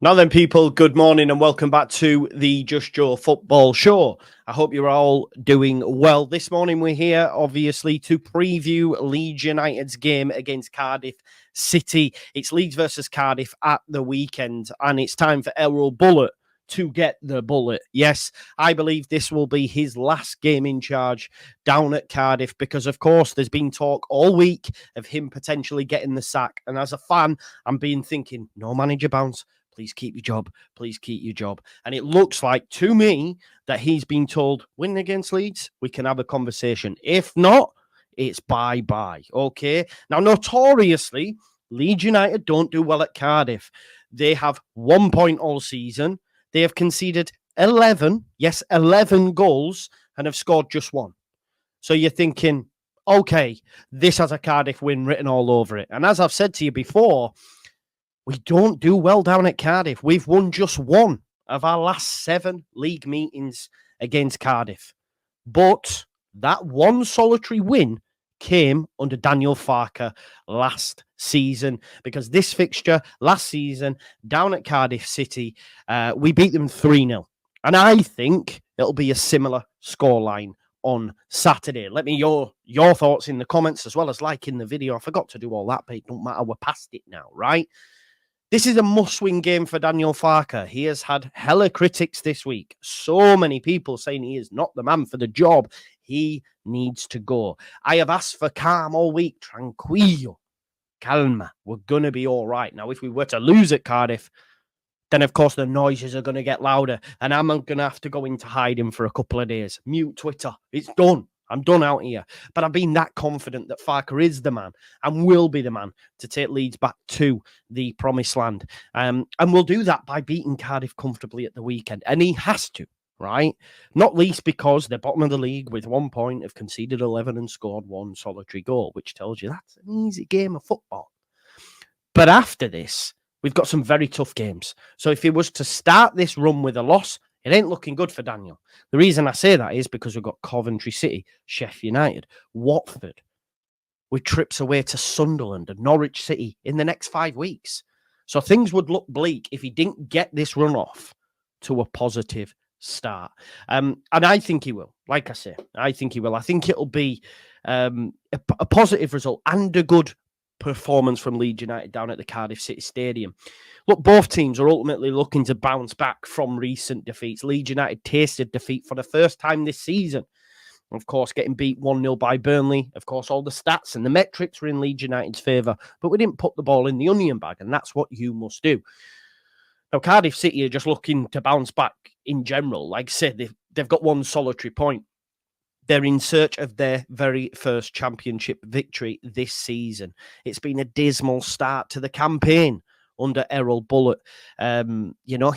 Now then, people, good morning and welcome back to the Just Joe Football Show. I hope you're all doing well. This morning we're here, obviously, to preview Leeds United's game against Cardiff City. It's Leeds versus Cardiff at the weekend, and it's time for Erol Bulut to get the bullet. Yes, I believe this will be his last game in charge down at Cardiff because, of course, there's been talk all week of him potentially getting the sack. And as a fan, I'm thinking, no manager bounce. Please keep your job. Please keep your job. And it looks like, to me, that he's been told, win against Leeds, we can have a conversation. If not, it's bye-bye. Okay? Now, notoriously, Leeds United don't do well at Cardiff. They have 1 point all season. They have conceded 11 goals, and have scored just one. So you're thinking, okay, this has a Cardiff win written all over it. And as I've said to you before, we don't do well down at Cardiff. We've won just one of our last 7 league meetings against Cardiff. But that one solitary win came under Daniel Farke last season, because this fixture last season down at Cardiff City, we beat them 3-0. And I think it'll be a similar scoreline on Saturday. Let me your thoughts in the comments, as well as liking the video. I forgot to do all that, but it don't matter. We're past it now, right? This is a must-win game for Daniel Farke. He has had hella critics this week. So many people saying he is not the man for the job. He needs to go. I have asked for calm all week. Tranquillo. Calma. We're going to be all right. Now, if we were to lose at Cardiff, then, of course, the noises are going to get louder. And I'm going to have to go into hiding for a couple of days. Mute Twitter. It's done. I'm done out here. But I've been that confident that Farke is the man and will be the man to take Leeds back to the promised land. And we'll do that by beating Cardiff comfortably at the weekend. And he has to, right? Not least because they're bottom of the league with 1 point, have conceded 11 and scored 1 solitary goal, which tells you that's an easy game of football. But after this, we've got some very tough games. So if he was to start this run with a loss, it ain't looking good for Daniel. The reason I say that is because we've got Coventry City, Sheffield United, Watford, with trips away to Sunderland and Norwich City in the next 5 weeks. So things would look bleak if he didn't get this run off to a positive start. And I think he will. Like I say, I think he will. I think it'll be a positive result and a good performance from Leeds United down at the Cardiff City Stadium. Look, both teams are ultimately looking to bounce back from recent defeats. Leeds United tasted defeat for the first time this season. Of course, getting beat 1-0 by Burnley. Of course, all the stats and the metrics were in Leeds United's favour, but we didn't put the ball in the onion bag, and that's what you must do. Now, Cardiff City are just looking to bounce back in general. Like I said, they've got 1 solitary point. They're in search of their very first championship victory this season. It's been a dismal start to the campaign under Erol Bulut.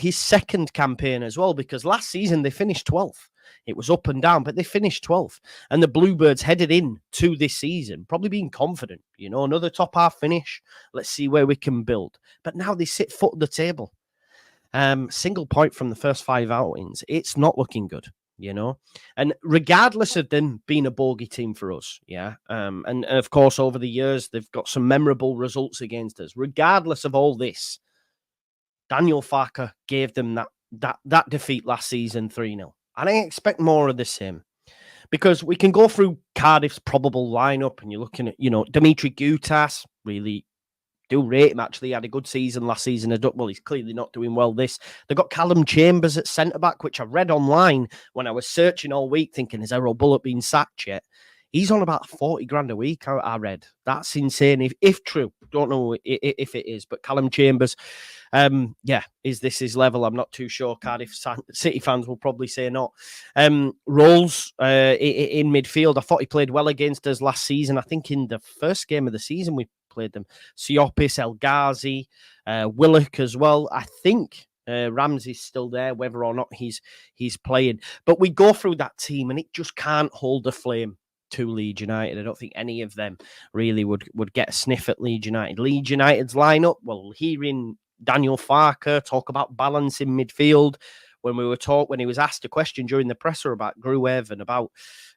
His second campaign as well, because last season they finished 12th. It was up and down, but they finished 12th. And the Bluebirds headed in to this season, probably being confident, another top half finish. Let's see where we can build. But now they sit foot at the table. Single point from the first 5 outings. It's not looking good. And regardless of them being a bogey team for us, and of course, over the years, they've got some memorable results against us. Regardless of all this, Daniel Farke gave them that defeat last season 3-0. And I expect more of the same, because we can go through Cardiff's probable lineup, and you're looking at, Dimitri Gutas, really do rate him, actually. He had a good season last season. Well, he's clearly not doing well this. They've got Callum Chambers at centre-back, which I read online when I was searching all week, thinking, is Erol Bulut been sacked yet? He's on about 40 grand a week, I read. That's insane, if true. Don't know if it is, but Callum Chambers, is this his level? I'm not too sure. Cardiff City fans will probably say not. Rolls in midfield. I thought he played well against us last season. I think in the first game of the season, we played them. Siopis, El Ghazi, Willock as well. I think Ramsey's still there, whether or not he's playing. But we go through that team, and it just can't hold the flame to Leeds United. I don't think any of them really would get a sniff at Leeds United. Leeds United's lineup, well, hearing Daniel Farke talk about balance in midfield, when he was asked a question during the presser about Gruev and about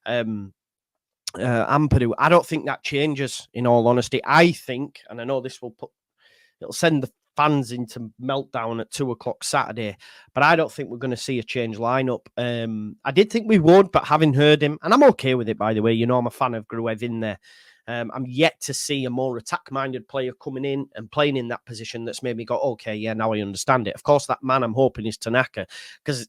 Ampadu, I don't think that changes, in all honesty. I think, and I know this it'll send fans into meltdown at 2 o'clock Saturday. But I don't think we're going to see a change lineup. I did think we would, but having heard him, and I'm okay with it, by the way. You know, I'm a fan of Gruev in there. I'm yet to see a more attack-minded player coming in and playing in that position that's made me go, okay, yeah, now I understand it. Of course, that man I'm hoping is Tanaka, because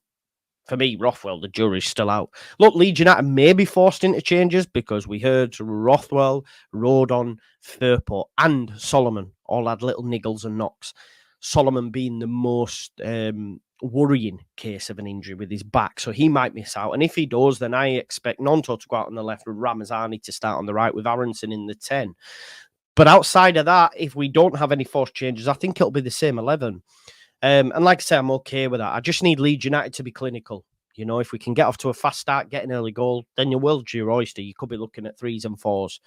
for me, Rothwell, the jury's still out. Look, Leeds United may be forced into changes because we heard Rothwell, Rodon, Firpo, and Solomon all had little niggles and knocks. Solomon being the most worrying case of an injury with his back, so he might miss out. And if he does, then I expect Nonto to go out on the left with Ramazani to start on the right with Aronson in the 10. But outside of that, if we don't have any forced changes, I think it'll be the same 11. And like I say, I'm okay with that. I just need Leeds United to be clinical. You know, if we can get off to a fast start, get an early goal, then you will, your oyster. You could be looking at 3s and 4s.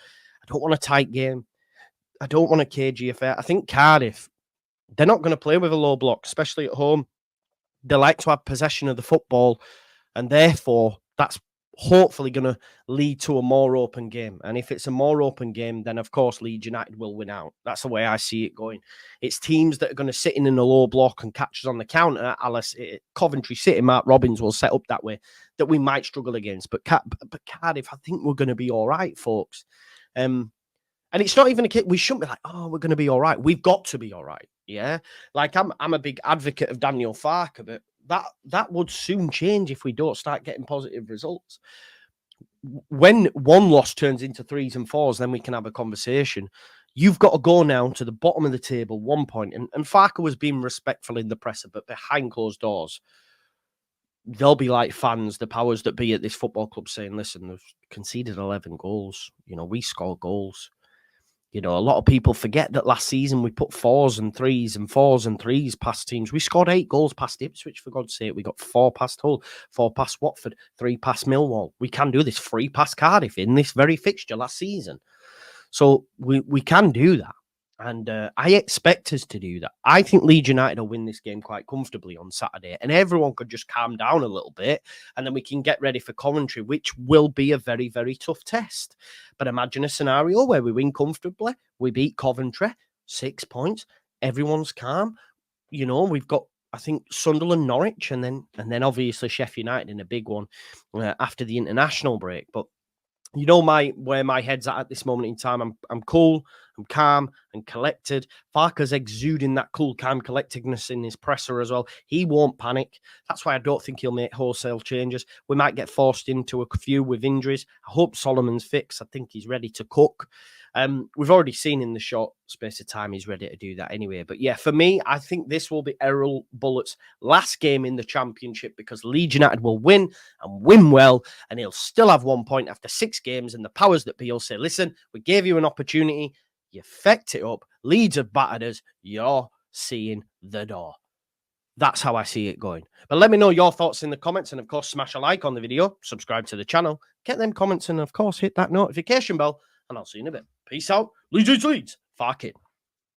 I don't want a tight game. I don't want a cagey affair. I think Cardiff, they're not going to play with a low block, especially at home. They like to have possession of the football, and therefore that's hopefully going to lead to a more open game. And if it's a more open game, then of course Leeds United will win out. That's the way I see it going. It's teams that are going to sit in a low block and catch us on the counter. Alice, Coventry City, Mark Robbins will set up that way, that we might struggle against. But Cardiff, I think we're going to be all right, folks. And it's not even a kid. We shouldn't be like, oh, we're going to be all right. We've got to be all right. Yeah. Like I'm a big advocate of Daniel Farke, but that would soon change if we don't start getting positive results. When one loss turns into 3s and 4s, then we can have a conversation. You've got to go now to the bottom of the table, 1 point. And Farke was being respectful in the presser, but behind closed doors, they'll be like fans, the powers that be at this football club saying, listen, they've conceded 11 goals. You know, we score goals. You know, a lot of people forget that last season we put 4s and 3s and 4s and 3s past teams. We scored 8 goals past Ipswich, for God's sake. We got 4 past Hull, 4 past Watford, 3 past Millwall. We can do this, 3 past Cardiff in this very fixture last season. So we can do that. And I expect us to do that. I think Leeds United will win this game quite comfortably on Saturday. And everyone could just calm down a little bit. And then we can get ready for Coventry, which will be a very, very tough test. But imagine a scenario where we win comfortably. We beat Coventry, 6 points. Everyone's calm. You know, we've got, I think, Sunderland, Norwich, and then obviously Sheffield United in a big one after the international break. But you know where my head's at this moment in time. I'm cool, I'm calm and collected. Farke's exuding that cool, calm collectedness in his presser as well. He won't panic. That's why I don't think he'll make wholesale changes. We might get forced into a few with injuries. I hope Solomon's fixed. I think he's ready to cook. We've already seen in the short space of time he's ready to do that anyway. But yeah, for me, I think this will be Erol Bulut's last game in the Championship because Leeds United will win and win well, and he'll still have 1 point after 6 games. And the powers that be will say, listen, we gave you an opportunity. You fecked it up. Leeds have battered us. You're seeing the door. That's how I see it going. But let me know your thoughts in the comments. And of course, smash a like on the video, subscribe to the channel, get them comments, and of course, hit that notification bell. And I'll see you in a bit. Peace out. Leeds, Farke.